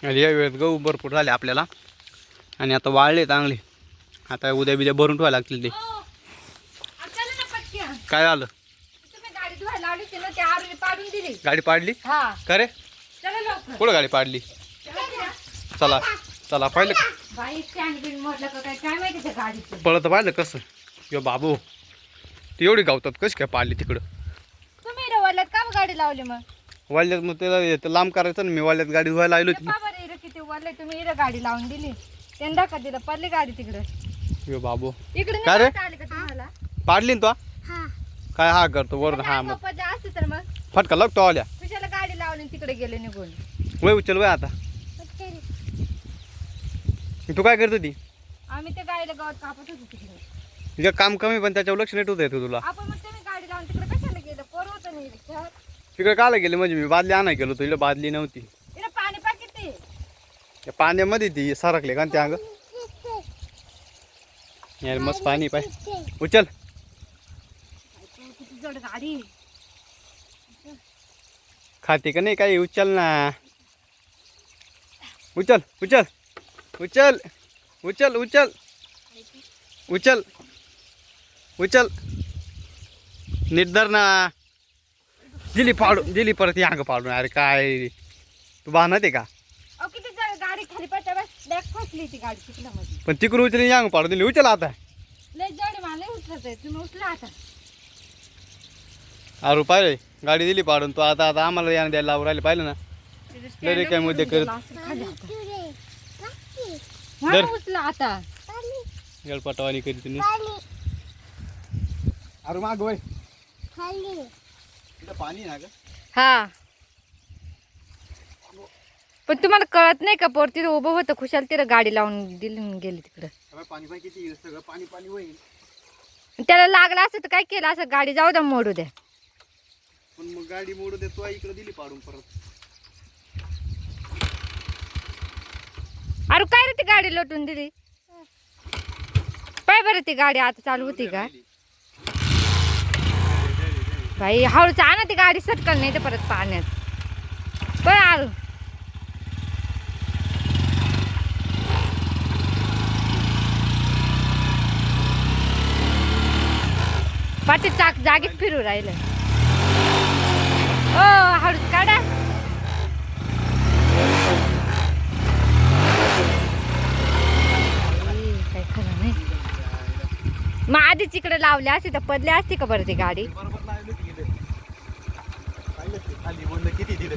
आणि या वेळेत गहू भरपूर झाले आपल्याला आणि आता वाळले चांगले. आता उद्या बिद्या भरून ठेवायला लागतील ते. काय झालं? गाडी पाडली का रे? कुठं गाडी पाडली? चला चला पाहिलं पळत पाहिलं कसं यो बाबू ती एवढी गावतात कशी काय पाडली तिकडं? तुम्ही वाल्यात का गाडी लावली मग? वाल्यात मग त्याला लांब करायचं ना. मी वाल्यात गाडी धुवायला आलो होती. किती वाले तुम्ही इकडे गाडी लावून दिली त्यांना का दिलं पडली गाडी तिकडे. यो बाबू इकडे काय रे आली का तुम्हाला? पाडली ना तो काय हा करतो वरून हा मग असते तर मग फटका लागतो आल्या तुझ्याला गाडी लावली तिकडे गेले निघून. वय उचल वय आता. तू काय करत होती? आम्ही ते गाडीला गावात कापत होतो तिकडे. तुझं काम कमी पण त्याच्यावर लक्ष नाही ठेवता येतो तुला. आपण मग तुम्ही गाडी लावून तिकडे कशाला गेलं? पोर होतं नाही तिकडे काला गेले म्हणजे मी बादली आणाय गेलो तुला बादली नव्हती. तिला पाणी पाकिट ते त्या पाण्यामध्ये ती सरकले का त्या अंग यार मस्त पाणी पाय उचल. किती जड गाडी खाते का नाही काही उचल ना. उचल उचल उचल उचल उचल उचल उचल निर्धार ना. दिली पाडून दिली परत या अंग पाडून. अरे काय तू बांधत आहे का? किती जड गाडी खाली पडता बस बॅग फसली ती गाडी चिखलामध्ये. पण तिकडून उचली या अंग पाडून दिली. उचल आता. लय जड मला उचलत आहे तुम्ही उचला आता. अरे पाहिले गाडी दिली पाडून तू आता आता आम्हाला यानं द्यायला लावून राहिले पाहिलं ना. लय काय मुद्दे करत हा, उचला आता. गळपटवाणी करीत तुम्ही. अरे माग वय पाणी ना ग. हा पण तुम्हाला कळत नाही का? पोर तिथं उभं होतं खुशाल तिथं गाडी लावून दिली गेली तिकडं. पाणी पाणी किती सगळं पाणी पाणी होईल. त्याला लागलं असं तर काय केलं असं? गाडी जाऊ द्या मोडू द्या. पण मग गाडी मोडू दे तू इकडे दिली पाडून परत. अरे काय रे ती गाडी लोटून दिली? पाय बरं ती गाडी आता चालू होती का? भाई हळूच आणा ती गाडी सटकल नाही तर परत पाण्यात. पण आलो पाठी चाक जागीच फिरू राहिलं. ओ हळूच काढा. काय खरं नाही. मग आधीच इकडे लावले असते तर पडले असते का बरं ती गाडी? खाली बोललं किती दिलं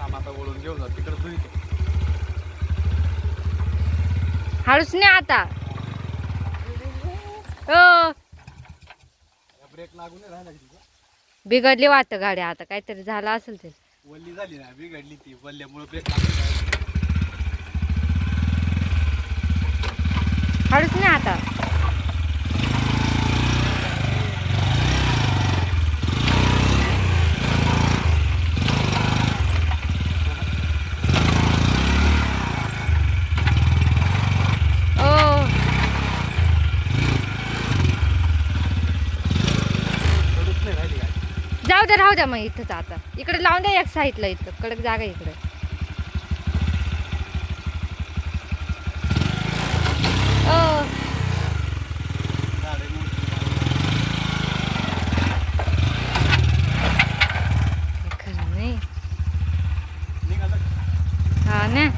आता बोलून घेऊन जा तिकडे. हळूच नाही आता. ओ ब्रेक लागून राहिला. बिघडली वाटतं गाडी आता काहीतरी झालं असेल ते. वल्ली झाली ना बिघडली ती वल्ल्यामुळे ब्रेक लागून. हळूच नाही आता. जाऊ द्या राहू द्या मग इथंच आता. इकडे लावून द्या एक साईडला. इथं कडक जागा इकडे. खरं नाही. हा ना.